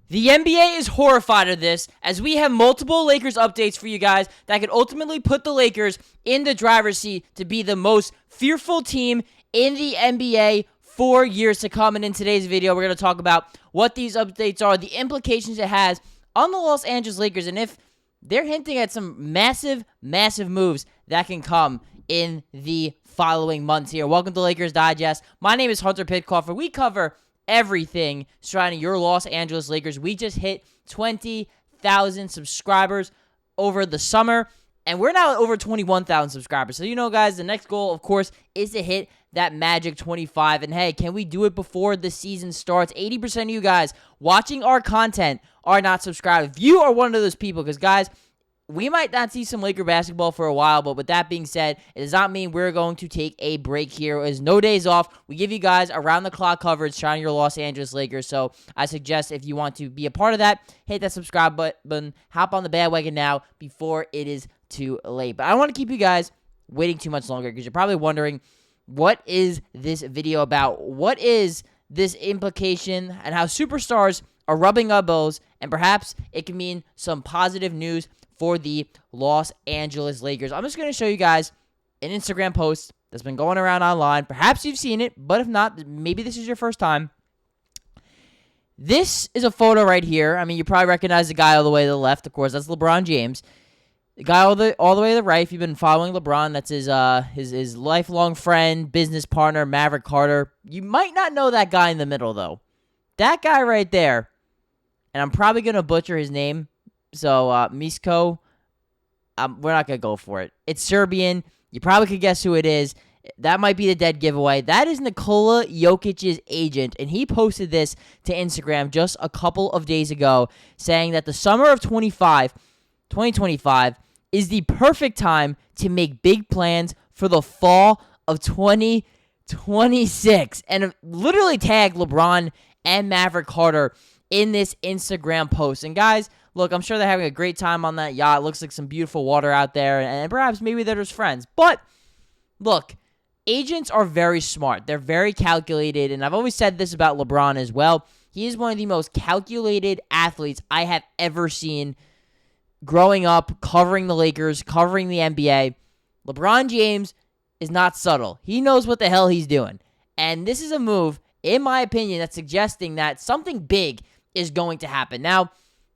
The NBA is horrified of this, as we have multiple Lakers updates for you guys that could ultimately put the Lakers in the driver's seat to be the most fearful team in the NBA for years to come. And in today's video, we're going to talk about what these updates are, the implications it has on the Los Angeles Lakers, and if they're hinting at some massive, massive moves that can come in the following months here. Welcome to Lakers Digest. My name is Hunter Pitcoff, and we cover everything surrounding your Los Angeles Lakers. We just hit 20,000 subscribers over the summer, and we're now at over 21,000 subscribers. So, you know, guys, the next goal, of course, is to hit that magic 25. And, hey, can we do it before the season starts? 80% of you guys watching our content are not subscribed. If you are one of those people, because, guys, we might not see some Laker basketball for a while, but with that being said, it does not mean we're going to take a break here. There's no days off. We give you guys around-the-clock coverage surrounding your Los Angeles Lakers, so I suggest if you want to be a part of that, hit that subscribe button, hop on the bandwagon now before it is too late. But I don't want to keep you guys waiting too much longer, because you're probably wondering, what is this video about? What is this implication and how superstars are rubbing elbows, and perhaps it can mean some positive news for the Los Angeles Lakers. I'm just going to show you guys an Instagram post that's been going around online. Perhaps you've seen it, but if not, maybe this is your first time. This is a photo right here. I mean, you probably recognize the guy all the way to the left. Of course, that's LeBron James. The guy all the way to the right, if you've been following LeBron, that's his lifelong friend, business partner, Maverick Carter. You might not know that guy in the middle, though. That guy right there, and I'm probably going to butcher his name, so, Misko, we're not going to go for it. It's Serbian. You probably could guess who it is. That might be the dead giveaway. That is Nikola Jokic's agent, and he posted this to Instagram just a couple of days ago, saying that the summer of 2025, is the perfect time to make big plans for the fall of 2026, and literally tagged LeBron and Maverick Carter in this Instagram post. And guys, look, I'm sure they're having a great time on that yacht. It looks like some beautiful water out there, and perhaps maybe they're just friends. But, look, agents are very smart. They're very calculated, and I've always said this about LeBron as well. He is one of the most calculated athletes I have ever seen growing up, covering the Lakers, covering the NBA. LeBron James is not subtle. He knows what the hell he's doing. And this is a move, in my opinion, that's suggesting that something big is going to happen. Now,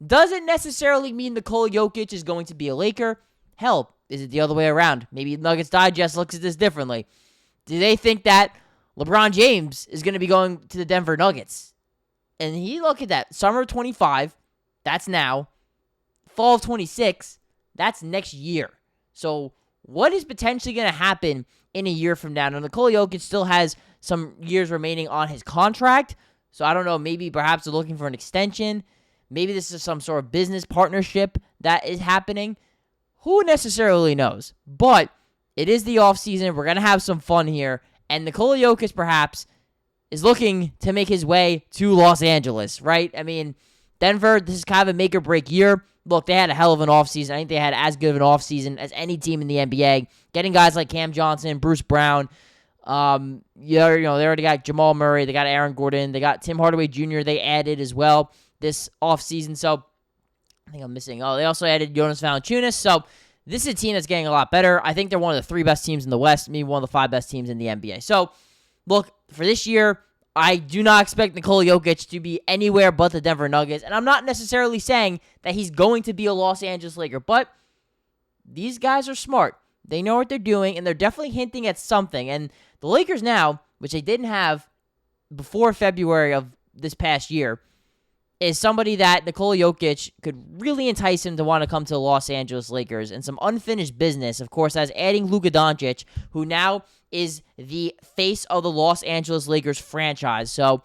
doesn't necessarily mean Nikola Jokic is going to be a Laker. Hell, is it the other way around? Maybe Nuggets Digest looks at this differently. Do they think that LeBron James is going to be going to the Denver Nuggets? And look at that. Summer of 25, that's now. Fall of 26, that's next year. So what is potentially going to happen in a year from now? Now, Nikola Jokic still has some years remaining on his contract. So I don't know, maybe perhaps they're looking for an extension. Maybe this is some sort of business partnership that is happening. Who necessarily knows? But it is the offseason. We're going to have some fun here. And Nikola Jokic perhaps is looking to make his way to Los Angeles, right? I mean, Denver, this is kind of a make-or-break year. Look, they had a hell of an offseason. I think they had as good of an offseason as any team in the NBA. Getting guys like Cam Johnson, Bruce Brown. They already got Jamal Murray. They got Aaron Gordon. They got Tim Hardaway Jr. They added as well this offseason. So, I think I'm missing. They also added Jonas Valanciunas. So, this is a team that's getting a lot better. I think they're one of the 3 best teams in the West, maybe one of the 5 best teams in the NBA. So, look, for this year, I do not expect Nikola Jokic to be anywhere but the Denver Nuggets. And I'm not necessarily saying that he's going to be a Los Angeles Laker, but these guys are smart. They know what they're doing, and they're definitely hinting at something. And the Lakers now, which they didn't have before February of this past year, is somebody that Nikola Jokic could really entice him to want to come to the Los Angeles Lakers. And some unfinished business, of course, as adding Luka Doncic, who now is the face of the Los Angeles Lakers franchise. So,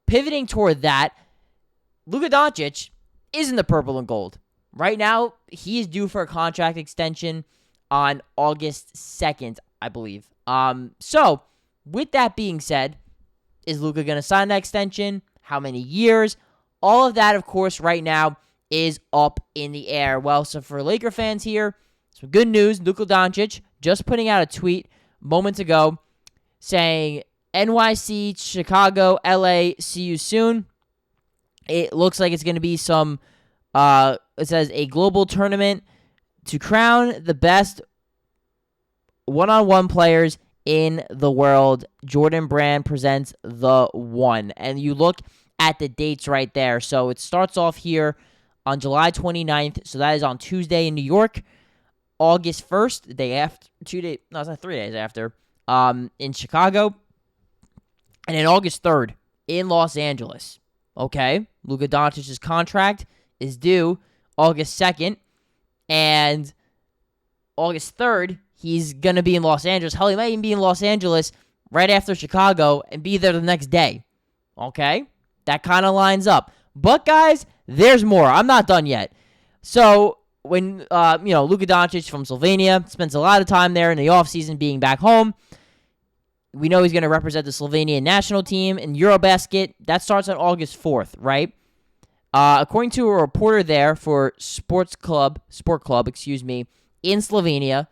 pivoting toward that, Luka Doncic is in the purple and gold. Right now, he is due for a contract extension on August 2nd, I believe. So, with that being said, is Luka going to sign that extension? How many years? All of that, of course, right now is up in the air. Well, so for Laker fans here, some good news. Luka Doncic just putting out a tweet moments ago saying, NYC, Chicago, LA, see you soon. It looks like it's going to be some, it says a global tournament to crown the best one-on-one players in the world. Jordan Brand presents the one. And you look at the dates right there. So it starts off here on July 29th. So that is on Tuesday in New York. August 1st, the day after, 2 days, no, it's not 3 days after, in Chicago. And then August 3rd in Los Angeles. Okay, Luka Doncic's contract is due August 2nd, and August 3rd, he's going to be in Los Angeles. Hell, he might even be in Los Angeles right after Chicago and be there the next day. Okay, that kind of lines up. But, guys, there's more. I'm not done yet. So, when, Luka Doncic from Slovenia spends a lot of time there in the offseason being back home, we know he's going to represent the Slovenian national team in Eurobasket. That starts on August 4th, right? According to a reporter there for Sport Club, in Slovenia,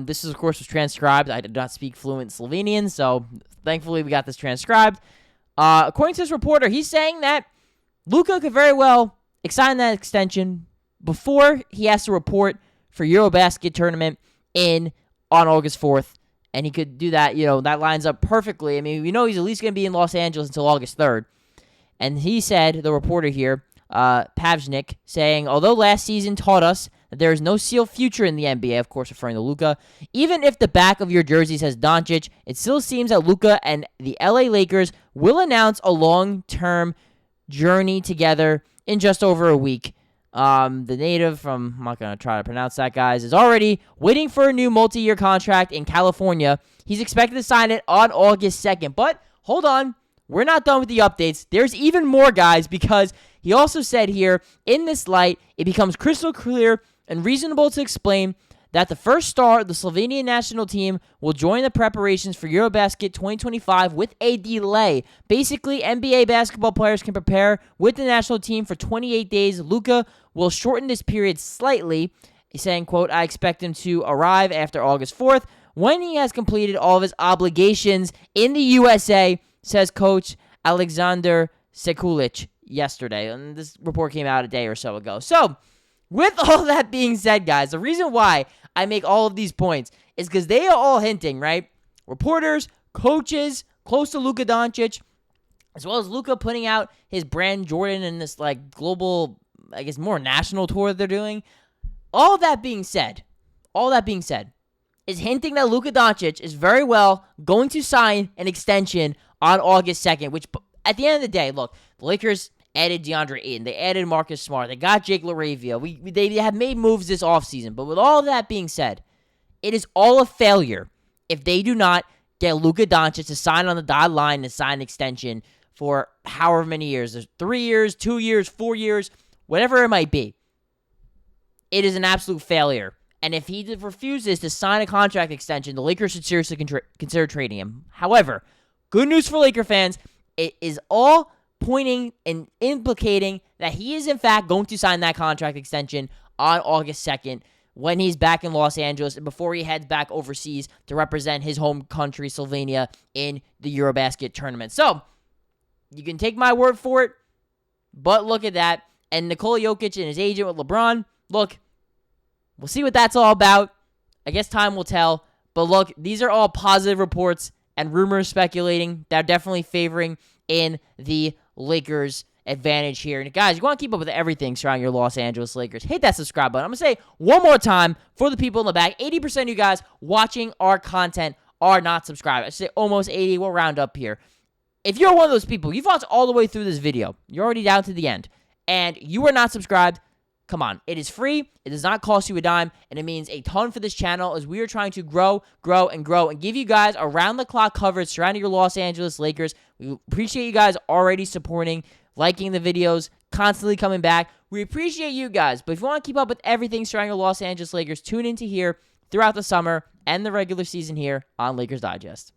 this is, of course, was transcribed. I did not speak fluent Slovenian, so thankfully we got this transcribed. According to this reporter, he's saying that Luka could very well sign that extension before he has to report for Eurobasket tournament on August 4th. And he could do that, that lines up perfectly. I mean, we know he's at least going to be in Los Angeles until August 3rd. And he said, the reporter here, Pavsnik, saying, although last season taught us that there is no sealed future in the NBA, of course referring to Luka, even if the back of your jersey says Doncic, it still seems that Luka and the LA Lakers will announce a long-term journey together in just over a week. The native from, I'm not going to try to pronounce that, guys, is already waiting for a new multi-year contract in California. He's expected to sign it on August 2nd. But hold on, we're not done with the updates. There's even more, guys, because he also said here, in this light, it becomes crystal clear and reasonable to explain that the first star of the Slovenian national team will join the preparations for Eurobasket 2025 with a delay. Basically, NBA basketball players can prepare with the national team for 28 days. Luka will shorten this period slightly, saying, quote, I expect him to arrive after August 4th when he has completed all of his obligations in the USA, says Coach Alexander Sekulic yesterday. And this report came out a day or so ago. So, with all that being said, guys, the reason why I make all of these points is because they are all hinting, right? Reporters, coaches, close to Luka Doncic, as well as Luka putting out his brand Jordan in this, global, I guess, more national tour that they're doing. All that being said, is hinting that Luka Doncic is very well going to sign an extension on August 2nd, which, at the end of the day, look, the Lakers added DeAndre Ayton. They added Marcus Smart. They got Jake LaRavia. They have made moves this offseason. But with all of that being said, it is all a failure if they do not get Luka Doncic to sign on the dotted line and sign an extension for however many years. There's 3 years, 2 years, 4 years, whatever it might be. It is an absolute failure. And if he refuses to sign a contract extension, the Lakers should seriously consider trading him. However, good news for Laker fans, it is all pointing and implicating that he is, in fact, going to sign that contract extension on August 2nd when he's back in Los Angeles and before he heads back overseas to represent his home country, Slovenia, in the Eurobasket tournament. So, you can take my word for it, but look at that. And Nikola Jokic and his agent with LeBron, look, we'll see what that's all about. I guess time will tell. But look, these are all positive reports and rumors speculating that are definitely favoring in the Lakers' advantage here. And guys, you want to keep up with everything surrounding your Los Angeles Lakers, hit that subscribe button. I'm going to say one more time for the people in the back, 80% of you guys watching our content are not subscribed. I should say almost 80. We'll round up here. If you're one of those people, you've watched all the way through this video, you're already down to the end, and you are not subscribed, come on. It is free. It does not cost you a dime, and it means a ton for this channel as we are trying to grow, and give you guys around-the-clock coverage surrounding your Los Angeles Lakers. We appreciate you guys already supporting, liking the videos, constantly coming back. We appreciate you guys, but if you want to keep up with everything surrounding your Los Angeles Lakers, tune into here throughout the summer and the regular season here on Lakers Digest.